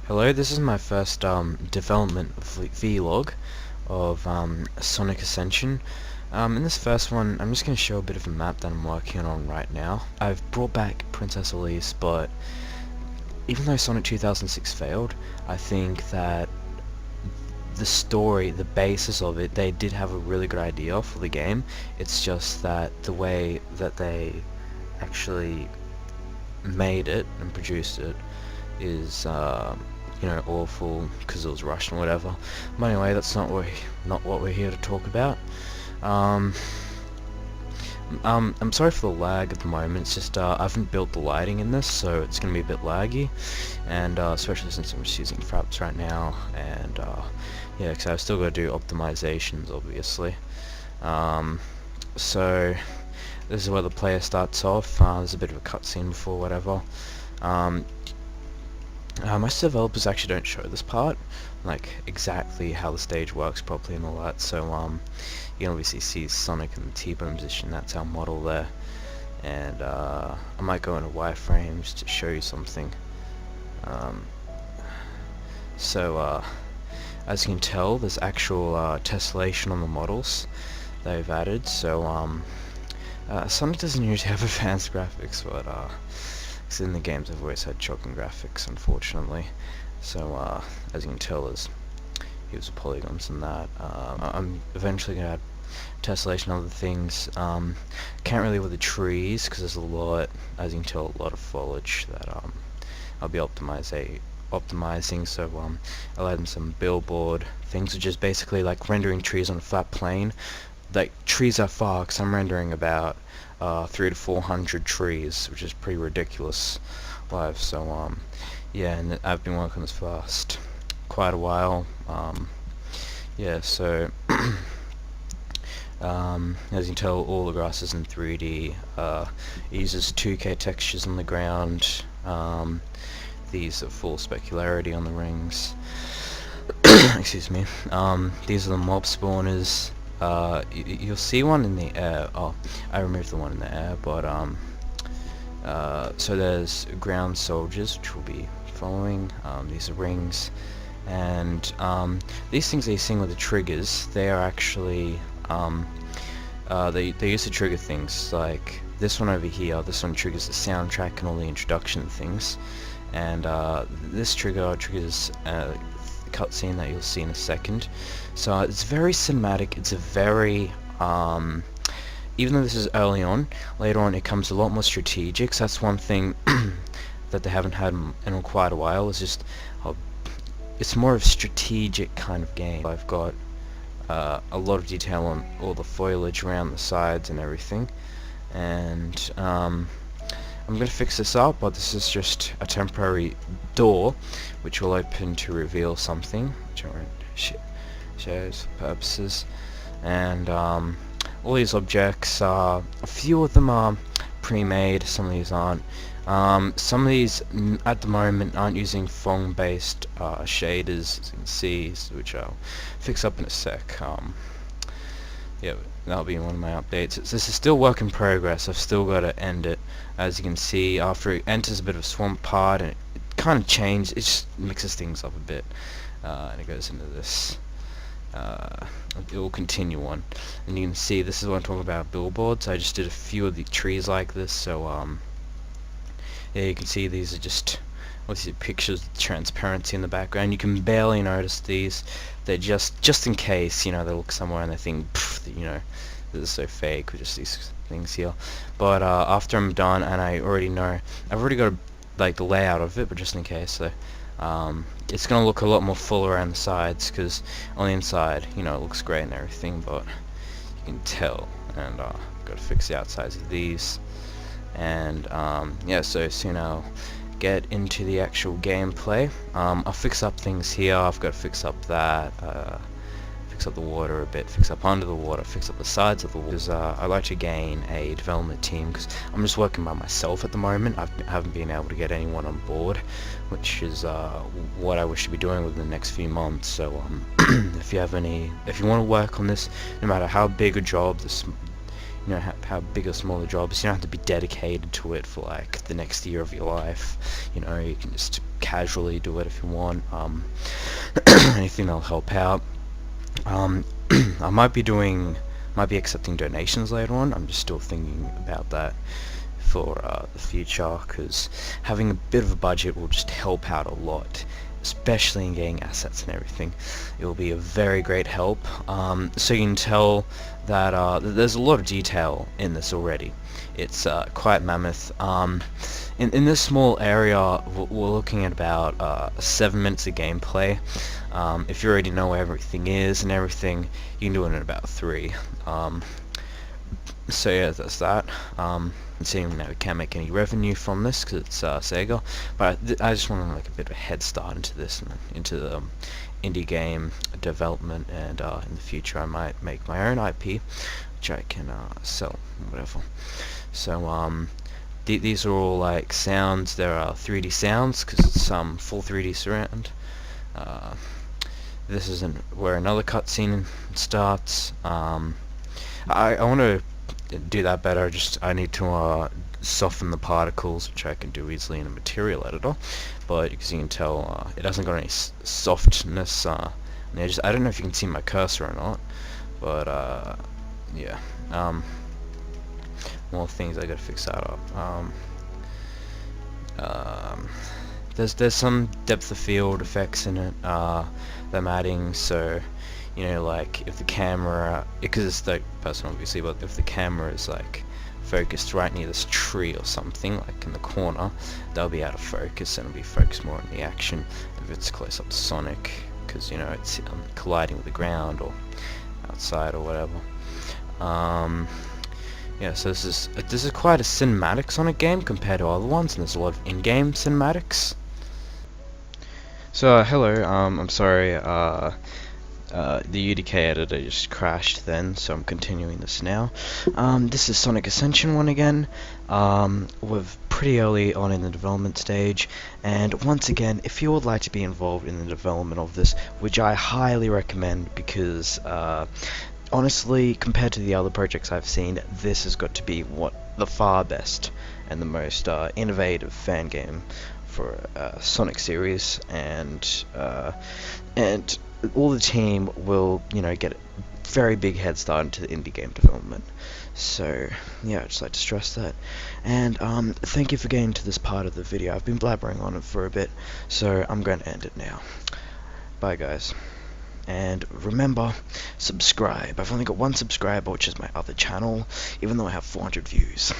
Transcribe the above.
Hello, this is my first development vlog of Sonic Ascension. In this first one, I'm just going to show a bit of a map that I'm working on right now. I've brought back Princess Elise, but even though Sonic 2006 failed, I think that the story, the basis of it, they did have a really good idea for the game. It's just that the way that they actually made it and produced it is awful because it was rushed and whatever. But anyway, that's not what we're here to talk about. I'm sorry for the lag at the moment. It's just I haven't built the lighting in this, so it's gonna be a bit laggy, and especially since I'm just using fraps right now, and yeah, because I've still got to do optimizations, obviously. So this is where the player starts off. There's a bit of a cutscene before whatever. Most developers actually don't show this part, like exactly how the stage works properly and all that, so you can obviously see Sonic in the T-bone position. That's our model there, and I might go into wireframes to show you something. As you can tell, there's actual tessellation on the models they've added, so Sonic doesn't usually have advanced graphics, but because in the games I've always had shocking graphics, unfortunately. So as you can tell, there's heaps of polygons and that. I'm eventually going to add tessellation and other things. Can't really with the trees because there's a lot, as you can tell, a lot of foliage that I'll be optimizing. So I'll add in some billboard things, which is basically like rendering trees on a flat plane. Like trees are far, because I'm rendering about 300 to 400 trees, which is pretty ridiculous live. So yeah, and I've been working on this for quite a while. Yeah, so as you can tell, all the grass is in 3D. It uses 2K textures on the ground. These are full specularity on the rings. Excuse me. These are the mob spawners. You'll see one in the air. Oh, I removed the one in the air, but so there's ground soldiers, which will be following. These are rings, and these things that you're seeing with the triggers, they are actually they used to trigger things like this one over here. This one triggers the soundtrack and all the introduction things, and this trigger triggers the cutscene that you'll see in a second. So it's very cinematic. It's a very even though this is early on, later on it comes a lot more strategic. So that's one thing that they haven't had in quite a while. Is just it's more of a strategic kind of game. I've got a lot of detail on all the foliage around the sides and everything, and I'm going to fix this up, but this is just a temporary door which will open to reveal something, which I won't shows for purposes. And all these objects, a few of them are pre-made, some of these aren't. Some of these at the moment aren't using Phong based shaders, as you can see, which I'll fix up in a sec. Yeah, that'll be one of my updates. This is still work in progress. I've still got to end it. As you can see, after it enters a bit of a swamp part, and it kind of changes, it just mixes things up a bit, and it goes into this. It will continue on, and you can see this is what I'm talking about, billboards. I just did a few of the trees like this, so yeah, you can see these are just obviously pictures of transparency in the background. You can barely notice these. They're just in case, they look somewhere and they think, this is so fake with just these things here. But after I'm done, and I already know, I've already got like the layout of it, but just in case, so it's gonna look a lot more full around the sides, because on the inside, it looks great and everything, but you can tell. And got to fix the outsides of these, and yeah, so soon I'll get into the actual gameplay. I'll fix up things here. I've got to fix up that, fix up the water a bit, fix up under the water, fix up the sides of the water. Because I like to gain a development team, because I'm just working by myself at the moment. I haven't been able to get anyone on board, which is what I wish to be doing within the next few months. So if you want to work on this, no matter how big a job this you know, how big or small the job is. You don't have to be dedicated to it for like the next year of your life. You know, you can just casually do it if you want. Anything that'll help out. I might be accepting donations later on. I'm just still thinking about that for the future, because having a bit of a budget will just help out a lot, especially in getting assets and everything. It will be a very great help. So you can tell that there's a lot of detail in this already. It's quite mammoth. In this small area, we're looking at about 7 minutes of gameplay. If you already know where everything is and everything, you can do it in about 3. So yeah, that's that. Seeing that we can't make any revenue from this because it's Sega, but I just want like a bit of a head start into this and into the indie game development, and in the future I might make my own IP, which I can sell, whatever. So these are all like sounds. There are 3D sounds because it's some full 3D surround. This isn't where another cutscene starts. I want to do that better. I need to soften the particles, which I can do easily in a material editor, but as you can tell, it hasn't got any softness on the edges. I don't know if you can see my cursor or not, but yeah, more things I gotta fix that up. There's some depth of field effects in it that I'm adding, so you know, like if the camera, because it's third person obviously, but if the camera is like focused right near this tree or something, like in the corner, they'll be out of focus and it'll be focused more on the action. If it's close up to Sonic, because you know it's colliding with the ground or outside or whatever. Yeah, so this is quite a cinematic Sonic game compared to other ones, and there's a lot of in-game cinematics. So hello, I'm sorry, the UDK editor just crashed then, so I'm continuing this now. This is Sonic Ascension 1 again. We're pretty early on in the development stage, and once again, if you would like to be involved in the development of this, which I highly recommend, because honestly, compared to the other projects I've seen, this has got to be the far best and the most innovative fan game for Sonic series, and all the team will, you know, get a very big head start into the indie game development. So yeah, I'd just like to stress that. And thank you for getting to this part of the video. I've been blabbering on it for a bit, so I'm going to end it now. Bye guys. And remember, subscribe. I've only got 1 subscriber, which is my other channel, even though I have 400 views.